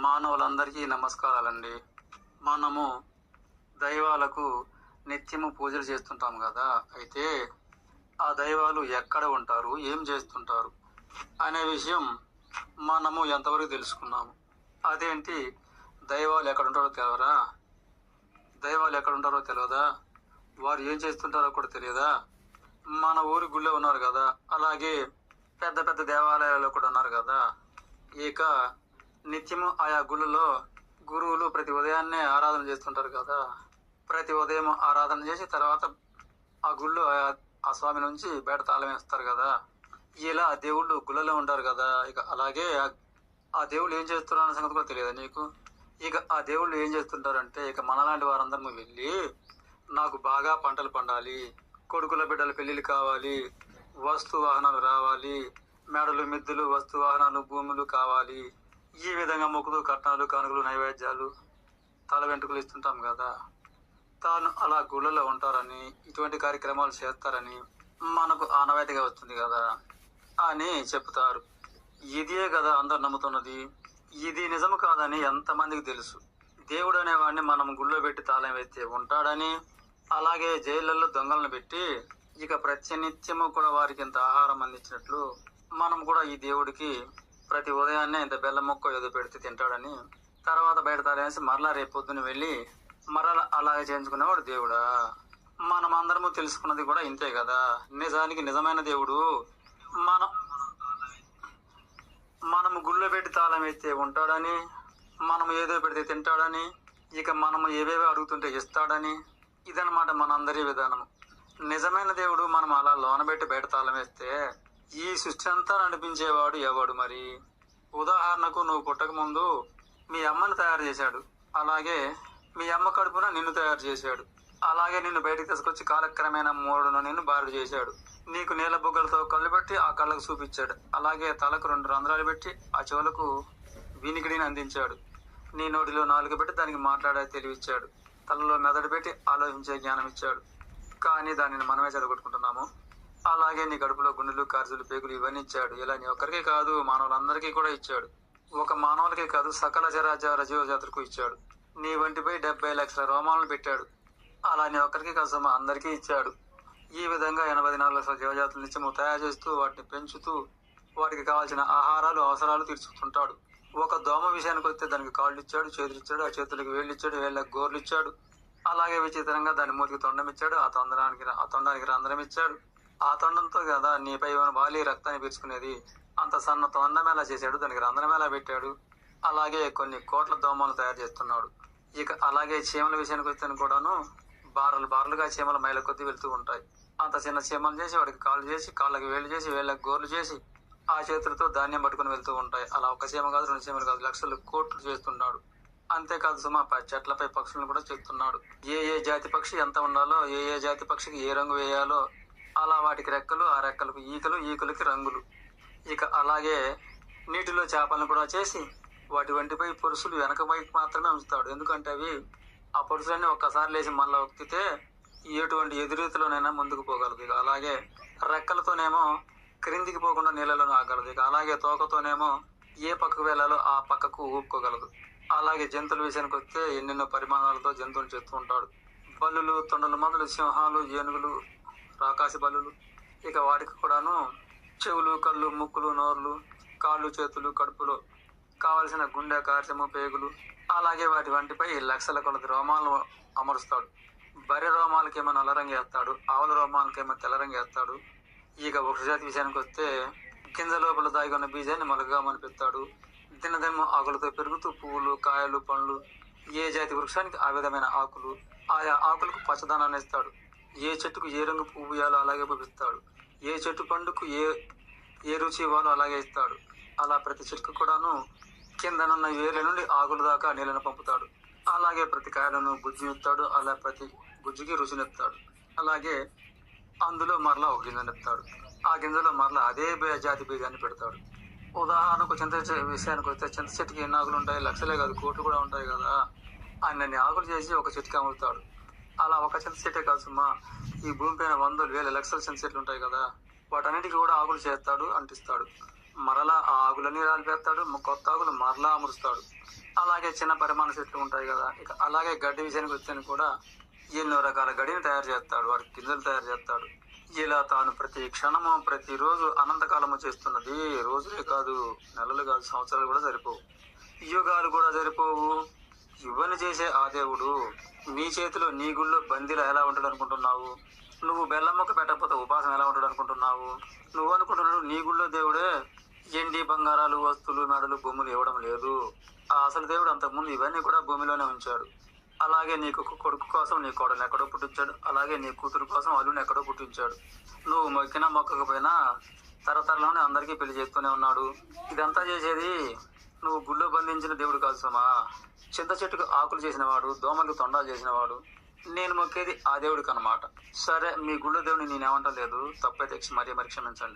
మానవులందరికీ నమస్కారాలండి. మనము దైవాలకు నిత్యము పూజలు చేస్తుంటాం కదా. అయితే ఆ దైవాలు ఎక్కడ ఉంటారు, ఏం చేస్తుంటారు అనే విషయం మనము ఎంతవరకు తెలుసుకున్నాము. అదేంటి, దైవాలు ఎక్కడ ఉంటారో తెలియదా? దైవాలు ఎక్కడ ఉంటారో తెలియదా? వారు ఏం చేస్తుంటారో కూడా తెలియదా? మన ఊరి గుళ్ళో ఉన్నారు కదా, అలాగే పెద్ద పెద్ద దేవాలయాల్లో కూడా ఉన్నారు కదా. ఇక నిత్యము ఆయా గుళ్ళలో గురువులు ప్రతి ఉదయాన్నే ఆరాధన చేస్తుంటారు కదా. ప్రతి ఉదయం ఆరాధన చేసి తర్వాత ఆ గుళ్ళు ఆ స్వామి నుంచి బయట తాళం వేస్తారు కదా. ఇలా దేవుళ్ళు గుళ్ళలో ఉంటారు కదా. ఇక అలాగే ఆ దేవుళ్ళు ఏం చేస్తున్నారు అనే సంగతి కూడా తెలియదు నీకు. ఇక ఆ దేవుళ్ళు ఏం చేస్తుంటారంటే, ఇక మనలాంటి వారందరము వెళ్ళి, నాకు బాగా పంటలు పండాలి, కొడుకుల బిడ్డల పెళ్ళిళ్ళు కావాలి, వస్తు వాహనాలు రావాలి, మేడలు మిద్దులు వస్తు వాహనాలు భూములు కావాలి, ఈ విధంగా మొక్కులు కట్నాలు కానుకలు నైవేద్యాలు తల వెంట్రుకలు ఇస్తుంటాం కదా. తాను అలా గుళ్ళలో ఉంటారని, ఇటువంటి కార్యక్రమాలు చేస్తారని మనకు ఆనవాయితీగా వస్తుంది కదా అని చెప్తారు. ఇదే కదా అందరు నమ్ముతున్నది. ఇది నిజము కాదని ఎంతమందికి తెలుసు. దేవుడు అనేవాడిని మనం గుళ్ళో పెట్టి తాళం వేస్తే ఉంటాడని, అలాగే జైళ్ళల్లో దొంగలను పెట్టి ఇక ప్రతినిత్యము కూడా వారికి ఇంత ఆహారం అందించినట్లు మనం కూడా ఈ దేవుడికి ప్రతి ఉదయాన్నే ఇంత బెల్లం మొక్క ఏదో పెడితే తింటాడని, తర్వాత బయట తాళేసి మరలా రేపు పొద్దున వెళ్ళి మరలా అలాగే చేయించుకునేవాడు దేవుడా? మనం అందరము తెలుసుకున్నది కూడా ఇంతే కదా. నిజానికి నిజమైన దేవుడు మనము గుళ్ళో పెట్టి తాళం వేస్తే ఉంటాడని, మనము ఏదో పెడితే తింటాడని, ఇక మనము ఏవేవో అడుగుతుంటే ఇస్తాడని, ఇదనమాట మనందరి విధానము. నిజమైన దేవుడు మనం అలా లోనబెట్టి బయట తాళం వేస్తే ఈ సృష్టి అంతా నడిపించేవాడు ఎవడు మరి? ఉదాహరణకు, నువ్వు పుట్టక ముందు మీ అమ్మని తయారు చేశాడు, అలాగే మీ అమ్మ కడుపున నిన్ను తయారు చేశాడు, అలాగే నిన్ను బయటకు తీసుకొచ్చి కాలక్రమేణా మూడును నిన్ను బారుడు చేశాడు. నీకు నీళ్ళ బొగ్గలతో కళ్ళు పెట్టి ఆ కళ్ళకు చూపించాడు, అలాగే తలకు 2 రంధ్రాలు పెట్టి ఆ చెవులకు వినికిడిని అందించాడు, నీ నోటిలో నాలుగు పెట్టి దానికి మాట్లాడే తెలివిచ్చాడు, తలలో మెదడు పెట్టి ఆలోచించే జ్ఞానం ఇచ్చాడు. కానీ దానిని మనమే చెడగొట్టుకుంటున్నాము. అలాగే నీ కడుపులో గుండెలు కార్జులు పేగులు ఇవన్నీ ఇచ్చాడు. ఇలా నీ ఒక్కరికే కాదు, మానవులందరికీ కూడా ఇచ్చాడు. ఒక మానవులకే కాదు, సకల చరాచర జీవజాతులకు ఇచ్చాడు. నీ వంటిపై 70 లక్షల రోమాలను పెట్టాడు. అలా నీ ఒక్కరికి కాదు, అందరికీ ఇచ్చాడు. ఈ విధంగా 84 లక్షల జీవజాతుల నిత్యము తయారు చేస్తూ వాటిని పెంచుతూ వాటికి కావాల్సిన ఆహారాలు అవసరాలు తీర్చుకుంటాడు. ఒక దోమ విషయానికి వస్తే దానికి కాళ్ళు ఇచ్చాడు, చేతులు ఇచ్చాడు, ఆ చేతులకు వేళ్ళు ఇచ్చాడు, వేళ్ళకి గోర్లు ఇచ్చాడు. అలాగే విచిత్రంగా దాని మూతికి తొండం ఇచ్చాడు, ఆ తొండానికి రంధ్రం ఇచ్చాడు. ఆ తొండంతో కదా నీపై వాలి రక్తాన్ని పీల్చుకునేది. అంత సన్న తొండం ఎలా చేశాడు, దానికి రంధ్రం ఎలా పెట్టాడు. అలాగే కొన్ని కోట్ల దోమలు తయారు చేస్తున్నాడు. ఇక అలాగే చీమల విషయానికి వస్తే కూడాను బారులుగా చీమల మైల కొద్దీ వెళ్తూ ఉంటాయి. అంత చిన్న చీమలు చేసి వాడికి కాళ్ళు చేసి, కాళ్ళకి వేళ్ళు చేసి, వేళ్ళకి గోర్లు చేసి, ఆ చేతులతో ధాన్యం పట్టుకుని వెళ్తూ ఉంటాయి. అలా ఒక చీమ కాదు, 2 చీమలు కాదు, లక్షలు కోట్లు చేస్తున్నాడు. అంతేకాదు సుమా, చెట్లపై పక్షులను కూడా చెప్తున్నాడు. ఏ జాతి పక్షి ఎంత ఉండాలో, ఏ జాతి పక్షికి ఏ రంగు వేయాలో, అలా వాటికి రెక్కలు, ఆ రెక్కలకు ఈకలు, ఈకలకి రంగులు. ఇక అలాగే నీటిలో చేపలను కూడా చేసి వాటి వంటిపై పొరుసులు వెనక వైపు మాత్రమే ఉంచుతాడు. ఎందుకంటే అవి ఆ పొరుసులన్నీ ఒక్కసారి లేచి మళ్ళీ ఒక్కితే ఎటువంటి ఎదురీతిలోనైనా ముందుకు పోగలదు. ఇక అలాగే రెక్కలతోనేమో క్రిందికి పోకుండా నీళ్ళలో ఆగలదు. ఇక అలాగే తోకతోనేమో ఏ పక్కకు వెళ్ళాలో ఆ పక్కకు ఊపుకోగలదు. అలాగే జంతువుల విషయానికి వస్తే ఎన్నెన్నో పరిమాణాలతో జంతువులు చేస్తూ ఉంటాడు. బల్లులు, తొండలు మొదలు, సింహాలు, ఏనుగులు, రాకాసి బల్లులు. ఇక వాటికి కూడాను చెవులు, కళ్ళు, ముక్కులు, నోర్లు, కాళ్ళు, చేతులు, కడుపులో కావలసిన గుండె, కార్యము, పేగులు, అలాగే వాటి వంటిపై లక్షల కొలది రోమాలను అమరుస్తాడు. బర్రె రోమాలకేమో నల్ల రంగు వేస్తాడు, ఆవుల రోమాలకేమో తెల్ల రంగు వేస్తాడు. ఇక వృక్షజాతి విషయానికి వస్తే గింజ లోపల దాగి ఉన్న బీజాన్ని మొలకగా మనిపిస్తాడు. దినదినము ఆకులతో పెరుగుతూ పువ్వులు, కాయలు, పండ్లు, ఏ జాతి వృక్షానికి ఆ విధమైన ఆకులు, ఆయా ఆకులకు పచ్చదనాన్ని ఇస్తాడు. ఏ చెట్టుకు ఏ రంగు పువ్వు ఇవ్వాలో అలాగే పువ్విస్తాడు. ఏ చెట్టు పండుకు ఏ రుచి ఇవ్వాలో అలాగే ఇస్తాడు. అలా ప్రతి చెట్టుకు కూడాను కిందనున్న వేర్ల నుండి ఆకుల దాకా నీళ్ళను పంపుతాడు. అలాగే ప్రతి కాయలను గుజ్జునిస్తాడు. అలా ప్రతి గుజ్జుకి రుచినిస్తాడు. అలాగే అందులో మరలా ఒక గింజనిస్తాడు. ఆ గింజలో మరలా అదే జాతి బీజాన్ని పెడతాడు. ఉదాహరణకు చింత విషయానికి వస్తే చింత చెట్టుకి ఎన్ని ఆకులు ఉంటాయి? లక్షలే కాదు, కోట్లు కూడా ఉంటాయి కదా. అన్ని ఆకులు చేసి ఒక చెట్టుకి అమ్ముతాడు. అలా ఒక చింత చెట్టే కాదు సుమా, ఈ భూమి పైన 100,000 లక్షల చింత చెట్లు ఉంటాయి కదా. వాటన్నిటికీ కూడా ఆకులు చేస్తాడు, అంటిస్తాడు. మరలా ఆ ఆకులన్నీ రాలిపేస్తాడు, కొత్త ఆకులు మరలా అమరుస్తాడు. అలాగే చిన్న పరిమాణ చెట్లు ఉంటాయి కదా, ఇక అలాగే గడ్డి విషయానికి వచ్చాను కూడా ఎన్నో రకాల గడ్డిని తయారు చేస్తాడు, వాటి గింజలు తయారు చేస్తాడు. ఇలా తాను ప్రతి క్షణము ప్రతిరోజు అనంతకాలము చేస్తున్నది రోజులే కాదు, నెలలు కాదు, సంవత్సరాలు కూడా సరిపోవు, యుగాలు కూడా సరిపోవు. ఇవన్నీ చేసే ఆ దేవుడు నీ చేతిలో నీ గుళ్ళో బందీలా ఎలా ఉంటాడు అనుకుంటున్నావు? నువ్వు బెల్లం మొక్క పెట్టకపోతే ఉపాసం ఎలా ఉంటాడు అనుకుంటున్నావు? నువ్వు అనుకుంటున్నాడు నీ గుళ్ళో దేవుడే ఎండి బంగారాలు వస్తువులు మెడలు భూములు ఇవ్వడం లేదు. ఆ అసలు దేవుడు అంతకుముందు ఇవన్నీ కూడా భూమిలోనే ఉంచాడు. అలాగే నీకు కొడుకు కోసం నీ కోడలు ఎక్కడో పుట్టించాడు, అలాగే నీ కూతురు కోసం అల్లుని ఎక్కడో పుట్టించాడు. నువ్వు మొక్కినా మొక్కకపోయినా తరతరలోనే అందరికీ పెళ్లి చేస్తూనే ఉన్నాడు. ఇదంతా చేసేది నువ్వు గుళ్ళో బంధించిన దేవుడు కాదు సుమా, చింత చెట్టుకు ఆకులు చేసినవాడు, దోమలకు తొండాలు చేసినవాడు. నేను మొక్కేది ఆ దేవుడికి అన్నమాట. సరే, మీ గుళ్ళో దేవుడిని నేనేమంటలేదు, తప్పైతే మరి క్షమించండి.